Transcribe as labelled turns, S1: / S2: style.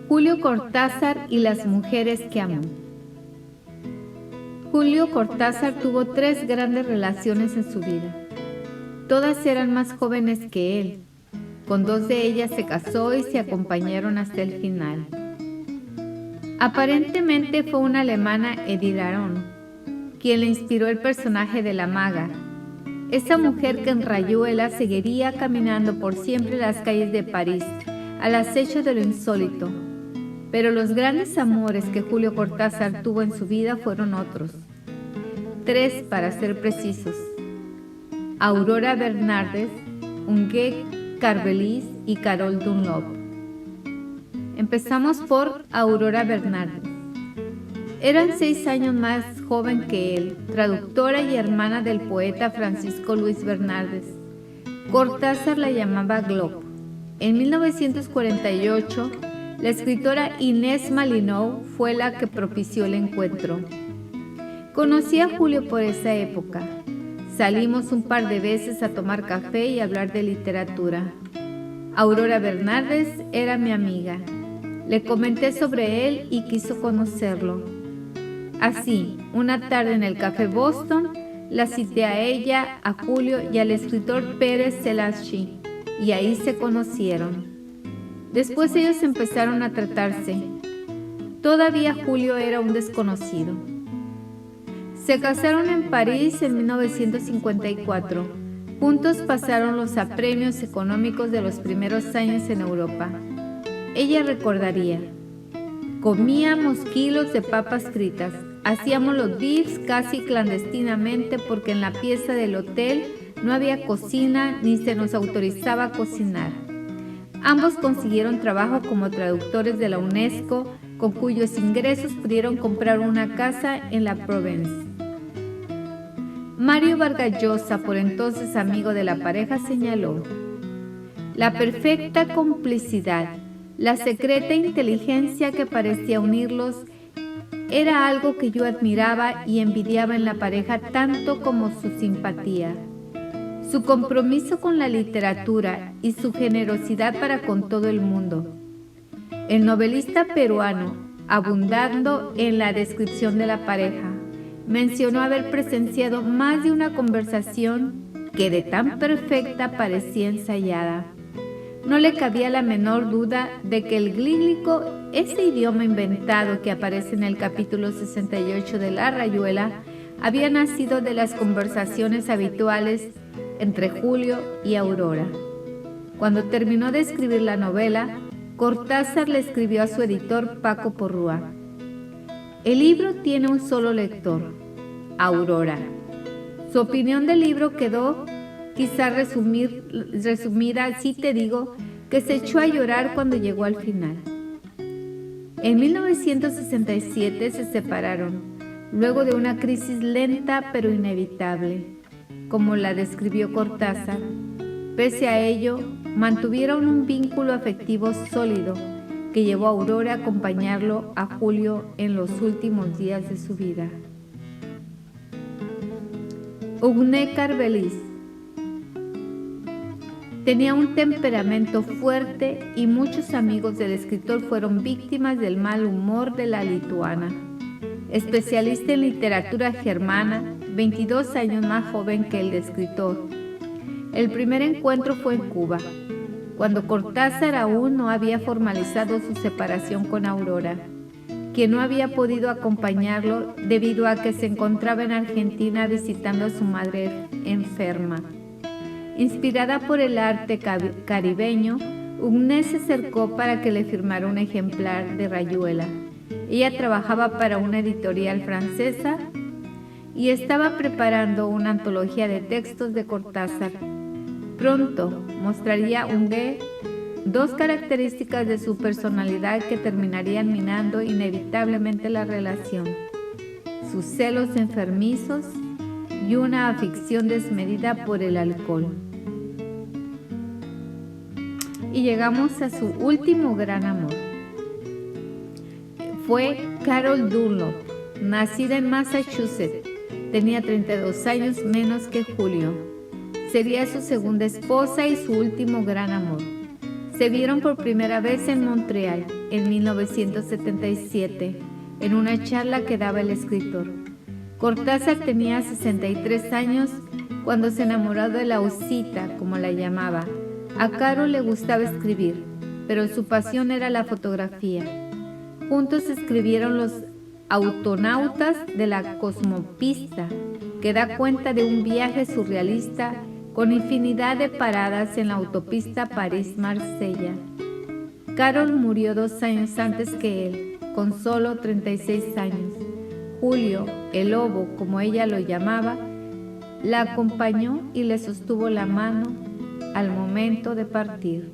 S1: Julio Cortázar y las mujeres que amó. Julio Cortázar tuvo 3 grandes relaciones en su vida. Todas eran más jóvenes que él. Con 2 de ellas se casó y se acompañaron hasta el final. Aparentemente fue una alemana, Edith Aron, quien le inspiró el personaje de la maga, esa mujer que en Rayuela seguiría caminando por siempre las calles de París, al acecho de lo insólito. Pero los grandes amores que Julio Cortázar tuvo en su vida fueron otros. 3 para ser precisos: Aurora Bernardes, Huguet Carvelis y Carol Dunlop. Empezamos por Aurora Bernardes. Eran 6 años más joven que él, traductora y hermana del poeta Francisco Luis Bernardes. Cortázar la llamaba Glob. En 1948, la escritora Inés Malinaud fue la que propició el encuentro. Conocí a Julio por esa época. Salimos un par de veces a tomar café y hablar de literatura. Aurora Bernardes era mi amiga. Le comenté sobre él y quiso conocerlo. Así, una tarde en el Café Boston, la cité a ella, a Julio y al escritor Pérez Selassie, y ahí se conocieron. Después ellos empezaron a tratarse. Todavía Julio era un desconocido. Se casaron en París en 1954. Juntos pasaron los apremios económicos de los primeros años en Europa. Ella recordaría: comíamos kilos de papas fritas, hacíamos los bifs casi clandestinamente porque en la pieza del hotel no había cocina ni se nos autorizaba a cocinar. Ambos consiguieron trabajo como traductores de la UNESCO, con cuyos ingresos pudieron comprar una casa en la Provence. Mario Vargas Llosa, por entonces amigo de la pareja, señaló: la perfecta complicidad, la secreta inteligencia que parecía unirlos, era algo que yo admiraba y envidiaba en la pareja tanto como su simpatía. Su compromiso con la literatura y su generosidad para con todo el mundo. El novelista peruano, abundando en la descripción de la pareja, mencionó haber presenciado más de una conversación que de tan perfecta parecía ensayada. No le cabía la menor duda de que el glíglico, ese idioma inventado que aparece en el capítulo 68 de La Rayuela, había nacido de las conversaciones habituales entre Julio y Aurora. Cuando terminó de escribir la novela, Cortázar le escribió a su editor Paco Porrúa: el libro tiene un solo lector, Aurora. Su opinión del libro quedó quizá resumida si te digo que se echó a llorar cuando llegó al final. En 1967 se separaron, luego de una crisis lenta pero inevitable, como la describió Cortázar. Pese a ello, mantuvieron un vínculo afectivo sólido que llevó a Aurora a acompañarlo a Julio en los últimos días de su vida. Huguet Carvelis tenía un temperamento fuerte y muchos amigos del escritor fueron víctimas del mal humor de la lituana. Especialista en literatura germana, 22 años más joven que el escritor. El primer encuentro fue en Cuba, cuando Cortázar aún no había formalizado su separación con Aurora, quien no había podido acompañarlo debido a que se encontraba en Argentina visitando a su madre enferma. Inspirada por el arte caribeño, Huguet se acercó para que le firmara un ejemplar de Rayuela. Ella trabajaba para una editorial francesa y estaba preparando una antología de textos de Cortázar. Pronto mostraría Huguet 2 características de su personalidad que terminarían minando inevitablemente la relación: sus celos enfermizos y una afición desmedida por el alcohol. Y llegamos a su último gran amor. Fue Carol Dunlop, nacida en Massachusetts. Tenía 32 años menos que Julio. Sería su segunda esposa y su último gran amor. Se vieron por primera vez en Montreal en 1977, en una charla que daba el escritor. Cortázar tenía 63 años cuando se enamoró de Lausita, como la llamaba. A Caro le gustaba escribir, pero su pasión era la fotografía. Juntos escribieron Los autonautas de la cosmopista, que da cuenta de un viaje surrealista con infinidad de paradas en la autopista París-Marsella. Carol murió 2 años antes que él, con solo 36 años. Julio, el lobo, como ella lo llamaba, la acompañó y le sostuvo la mano al momento de partir.